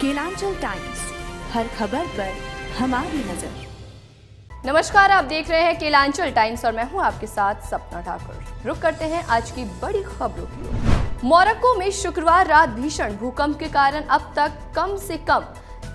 Kelanchal times, हर खबर पर हमारी नजर। नमस्कार, आप देख रहे हैं केलांचल टाइम्स और मैं हूं आपके साथ सपना ठाकुर। रुक करते हैं आज की बड़ी खबरों की। मोरक्को में शुक्रवार रात भीषण भूकंप के कारण अब तक कम से कम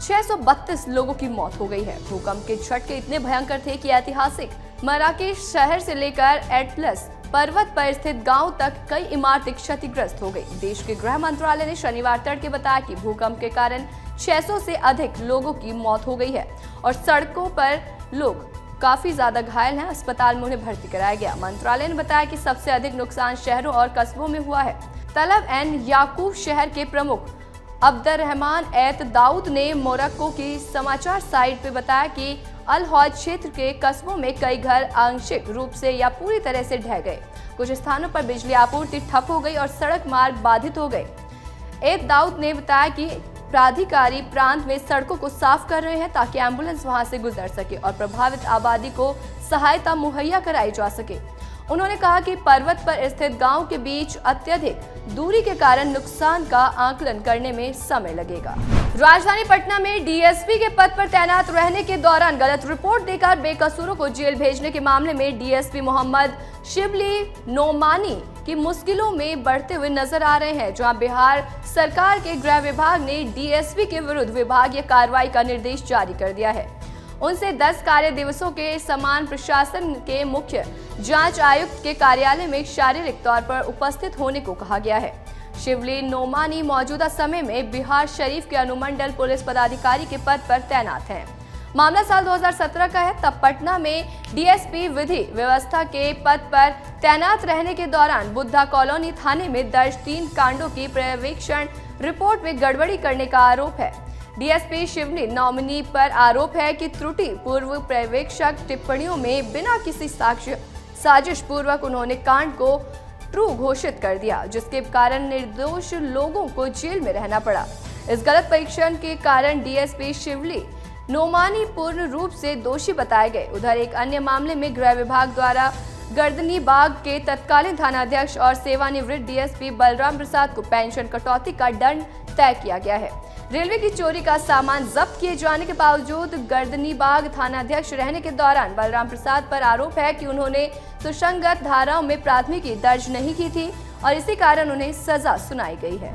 632 लोगों की मौत हो गई है। भूकंप के झटके इतने भयंकर थे कि ऐतिहासिक मराकेश शहर से लेकर एटलस पर्वत पर स्थित गांव तक कई इमारतें क्षतिग्रस्त हो गई। देश के गृह मंत्रालय ने शनिवार तड़के बताया कि भूकंप के कारण 600 से अधिक लोगों की मौत हो गई है और सड़कों पर लोग काफी ज्यादा घायल हैं। अस्पताल में उन्हें भर्ती कराया गया। मंत्रालय ने बताया कि सबसे अधिक नुकसान शहरों और कस्बों में हुआ है। तलब एन याकूब शहर के प्रमुख अब्दुर्रहमान एत दाऊद ने मोरक्को की समाचार साइट पर बताया कि अल हौज क्षेत्र के कस्बों में कई घर आंशिक रूप से या पूरी तरह से ढह गए। कुछ स्थानों पर बिजली आपूर्ति ठप हो गई और सड़क मार्ग बाधित हो गए। एत दाऊद ने बताया कि प्राधिकारी प्रांत में सड़कों को साफ कर रहे हैं ताकि एम्बुलेंस वहां से गुजर सके और प्रभावित आबादी को सहायता मुहैया कराई जा सके। उन्होंने कहा कि पर्वत पर स्थित गांव के बीच अत्यधिक दूरी के कारण नुकसान का आकलन करने में समय लगेगा। राजधानी पटना में डीएसपी के पद पर तैनात रहने के दौरान गलत रिपोर्ट देकर बेकसूरों को जेल भेजने के मामले में डीएसपी मोहम्मद शिबली नोमानी की मुश्किलों में बढ़ते हुए नजर आ रहे हैं। जहां बिहार सरकार के गृह विभाग ने डीएसपी के विरुद्ध विभागीय कार्रवाई का निर्देश जारी कर दिया है। उनसे 10 कार्य दिवसों के समान प्रशासन के मुख्य जांच आयुक्त के कार्यालय में शारीरिक तौर पर उपस्थित होने को कहा गया है। शिवली नोमानी मौजूदा समय में बिहार शरीफ के अनुमंडल पुलिस पदाधिकारी के पद पर तैनात हैं। मामला साल 2017 का है। तब पटना में डीएसपी विधि व्यवस्था के पद पर तैनात रहने के दौरान बुद्धा कॉलोनी थाने में दर्ज 3 कांडों की पर्यवेक्षण रिपोर्ट में गड़बड़ी करने का आरोप है। डीएसपी शिवली नॉमिनी पर आरोप है कि त्रुटि पूर्व पर्यवेक्षक टिप्पणियों में बिना किसी साक्ष्य साजिश पूर्वक उन्होंने कांड को ट्रू घोषित कर दिया, जिसके कारण निर्दोष लोगों को जेल में रहना पड़ा। इस गलत परीक्षण के कारण डीएसपी शिवली नोमानी पूर्ण रूप से दोषी बताए गए। उधर एक अन्य मामले में गृह विभाग द्वारा गर्दनी बाग के तत्कालीन थानाध्यक्ष और सेवानिवृत्त डीएसपी बलराम प्रसाद को पेंशन कटौती का दंड तय किया गया है। रेलवे की चोरी का सामान जब्त किए जाने के बावजूद गर्दनी बाग थानाध्यक्ष रहने के दौरान बलराम प्रसाद पर आरोप है कि उन्होंने सुसंगत धाराओं में प्राथमिकी दर्ज नहीं की थी और इसी कारण उन्हें सजा सुनाई गई है।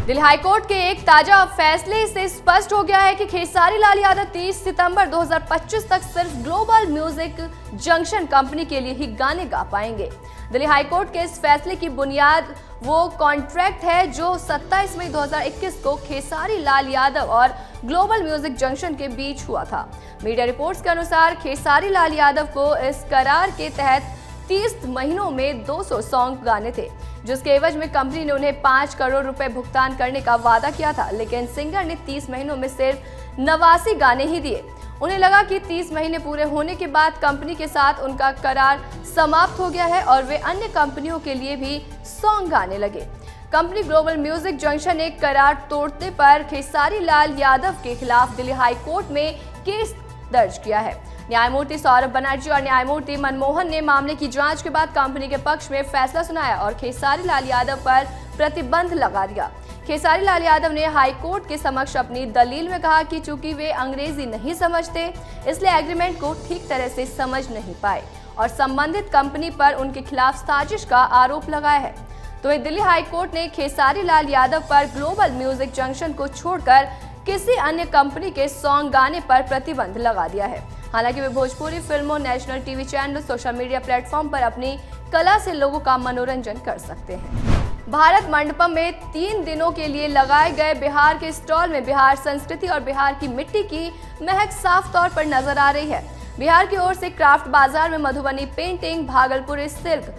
दिल्ली हाईकोर्ट के एक ताजा फैसले से स्पष्ट हो गया है कि खेसारी लाल यादव 30 सितंबर 2025 तक सिर्फ ग्लोबल म्यूजिक जंक्शन कंपनी के लिए ही गाने गा पाएंगे। दिल्ली हाईकोर्ट के इस फैसले की बुनियाद वो कॉन्ट्रैक्ट है जो 27 मई 2021 को खेसारी लाल यादव और ग्लोबल म्यूजिक जंक्शन के बीच हुआ था। मीडिया रिपोर्ट्स के अनुसार खेसारी लाल यादव को इस करार के तहत 30 महीनों में 200 सॉन्ग गाने थे, जिसके एवज में कंपनी ने उन्हें 5 करोड़ रुपए भुगतान करने का वादा किया था। लेकिन सिंगर ने 30 महीनों में सिर्फ 89 गाने ही दिए। उन्हें लगा कि 30 महीने पूरे होने के बाद कंपनी के साथ उनका करार समाप्त हो गया है और वे अन्य कंपनियों के लिए भी सॉन्ग गाने लगे। कंपनी ग्लोबल म्यूजिक जंक्शन ने करार तोड़ने पर खेसारी लाल यादव के खिलाफ दिल्ली हाई कोर्ट में केस दर्ज किया है। न्यायमूर्ति सौरभ बनर्जी और न्यायमूर्ति मनमोहन ने मामले की जांच के बाद कंपनी के पक्ष में फैसला सुनाया और खेसारी लाल यादव पर प्रतिबंध लगा दिया। खेसारी लाल यादव ने हाई कोर्ट के समक्ष अपनी दलील में कहा कि चूंकि वे अंग्रेजी नहीं समझते, इसलिए एग्रीमेंट को ठीक तरह से समझ नहीं पाए और संबंधित कंपनी पर उनके खिलाफ साजिश का आरोप लगाया है। तो दिल्ली हाई कोर्ट ने खेसारी लाल यादव पर ग्लोबल म्यूजिक जंक्शन को छोड़कर किसी अन्य कंपनी के सॉन्ग गाने पर प्रतिबंध लगा दिया है। हालांकि वे भोजपुरी फिल्मों, national TV channel, social media platform पर अपनी कला से लोगों का मनोरंजन कर सकते हैं। भारत मंडपम में 3 दिनों के लिए लगाए गए बिहार के स्टॉल में बिहार संस्कृति और बिहार की मिट्टी की महक साफ तौर पर नजर आ रही है। बिहार की ओर से क्राफ्ट बाजार में मधुबनी पेंटिंग, भागलपुरी सिल्क,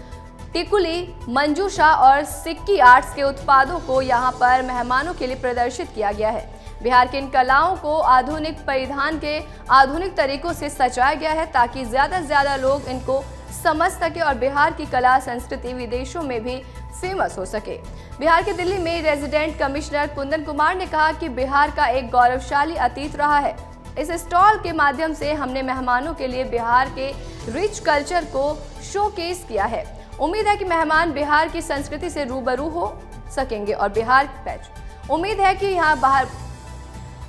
टिकुली, मंजूषा और सिक्की आर्ट्स के उत्पादों को यहां पर मेहमानों के लिए प्रदर्शित किया गया है। बिहार की इन कलाओं को आधुनिक परिधान के आधुनिक तरीकों से सजाया गया है ताकि ज्यादा से ज्यादा लोग इनको समझ सके और बिहार की कला संस्कृति विदेशों में भी फेमस हो सके। बिहार के दिल्ली में रेजिडेंट कमिश्नर कुंदन कुमार ने कहा कि बिहार का एक गौरवशाली अतीत रहा है। इस स्टॉल के माध्यम से हमने मेहमानों के लिए बिहार के रिच कल्चर को शोकेस किया है। उम्मीद है कि मेहमान बिहार की संस्कृति से रूबरू हो सकेंगे और बिहार उम्मीद है कि यहाँ बाहर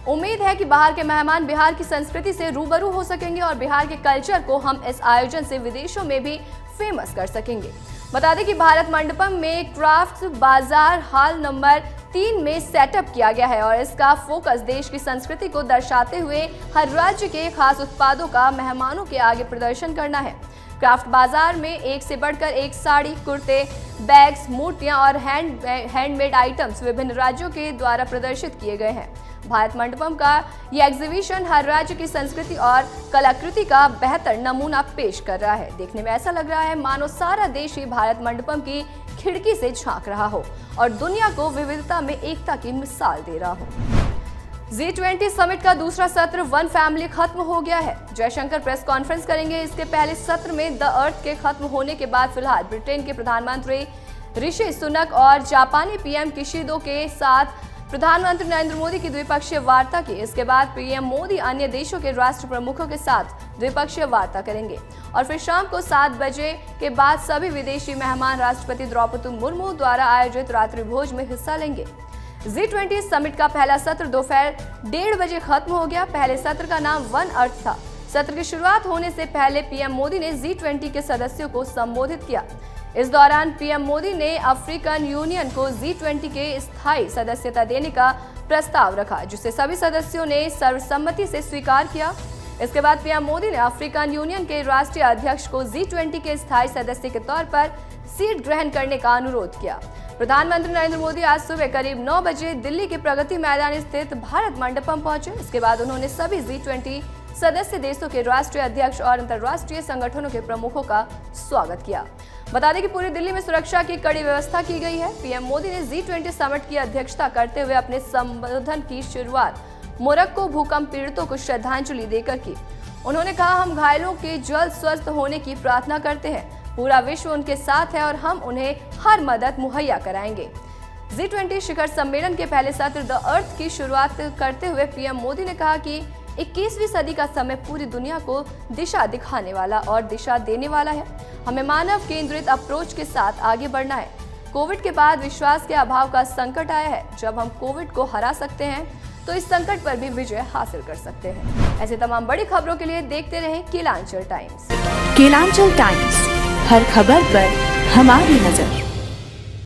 उम्मीद है कि बाहर के मेहमान बिहार की संस्कृति से रूबरू हो सकेंगे और बिहार के कल्चर को हम इस आयोजन से विदेशों में भी फेमस कर सकेंगे। बता दें कि भारत मंडपम में क्राफ्ट बाजार हॉल नंबर 3 में सेटअप किया गया है और इसका फोकस देश की संस्कृति को दर्शाते हुए हर राज्य के खास उत्पादों का मेहमानों के आगे प्रदर्शन करना है। क्राफ्ट बाजार में एक से बढ़कर एक साड़ी, कुर्ते, बैग्स, मूर्तियां और हैंडमेड आइटम्स विभिन्न राज्यों के द्वारा प्रदर्शित किए गए हैं। भारत मंडपम का यह एग्जीबिशन हर राज्य की संस्कृति और कलाकृति का बेहतर नमूना पेश कर रहा है। देखने में ऐसा लग रहा है मानो सारा देश ही भारत मंडपम की खिड़की से झांक रहा हो और दुनिया को विविधता में एकता की मिसाल दे रहा हो। G20 समिट का दूसरा सत्र वन फैमिली खत्म हो गया है। जयशंकर प्रेस कॉन्फ्रेंस करेंगे। इसके पहले सत्र में द अर्थ के खत्म होने के बाद फिलहाल ब्रिटेन के प्रधानमंत्री ऋषि सुनक और जापानी पीएम किशिदो के साथ प्रधानमंत्री नरेंद्र मोदी की द्विपक्षीय वार्ता की। इसके बाद पीएम मोदी अन्य देशों के राष्ट्र प्रमुखों के साथ द्विपक्षीय वार्ता करेंगे और फिर शाम को 7 बजे के बाद सभी विदेशी मेहमान राष्ट्रपति द्रौपदी मुर्मू द्वारा आयोजित रात्रि भोज में हिस्सा लेंगे। G20 समिट का पहला सत्र दोपहर 1:30 बजे खत्म हो गया। पहले सत्र का नाम वन अर्थ था। सत्र की शुरुआत होने से पहले पीएम मोदी ने G20 के सदस्यों को संबोधित किया। इस दौरान पीएम मोदी ने अफ्रीकन यूनियन को G20 के स्थायी सदस्यता देने का प्रस्ताव रखा, जिसे सभी सदस्यों ने सर्वसम्मति से स्वीकार किया। इसके बाद पीएम मोदी ने अफ्रीकन यूनियन के राष्ट्रीय अध्यक्ष को G20 के स्थायी सदस्य के तौर पर सीट ग्रहण करने का अनुरोध किया। प्रधानमंत्री नरेंद्र मोदी आज सुबह करीब 9 बजे दिल्ली के प्रगति मैदान स्थित भारत मंडपम पहुंचे। इसके बाद उन्होंने सभी G20 सदस्य देशों के राष्ट्रीय अध्यक्ष और अंतर्राष्ट्रीय संगठनों के प्रमुखों का स्वागत किया। बता दें कि पूरी दिल्ली में सुरक्षा की कड़ी व्यवस्था की गई है। पीएम मोदी ने G20 समिट की अध्यक्षता करते हुए अपने संबोधन की शुरुआत मोरक्को भूकंप पीड़ितों को श्रद्धांजलि देकर की। उन्होंने कहा, हम घायलों के जल्द स्वस्थ होने की प्रार्थना करते हैं। पूरा विश्व उनके साथ है और हम उन्हें हर मदद मुहैया कराएंगे। G20 शिखर सम्मेलन के पहले सत्र द अर्थ की शुरुआत करते हुए पीएम मोदी ने कहा कि 21वीं सदी का समय पूरी दुनिया को दिशा दिखाने वाला और दिशा देने वाला है। हमें मानव केंद्रित अप्रोच के साथ आगे बढ़ना है। कोविड के बाद विश्वास के अभाव का संकट आया है। जब हम कोविड को हरा सकते हैं तो इस संकट पर भी विजय हासिल कर सकते हैं। ऐसे तमाम बड़ी खबरों के लिए देखते रहें केलांचल टाइम्स। केलांचल टाइम्स, हर खबर पर हमारी नजर।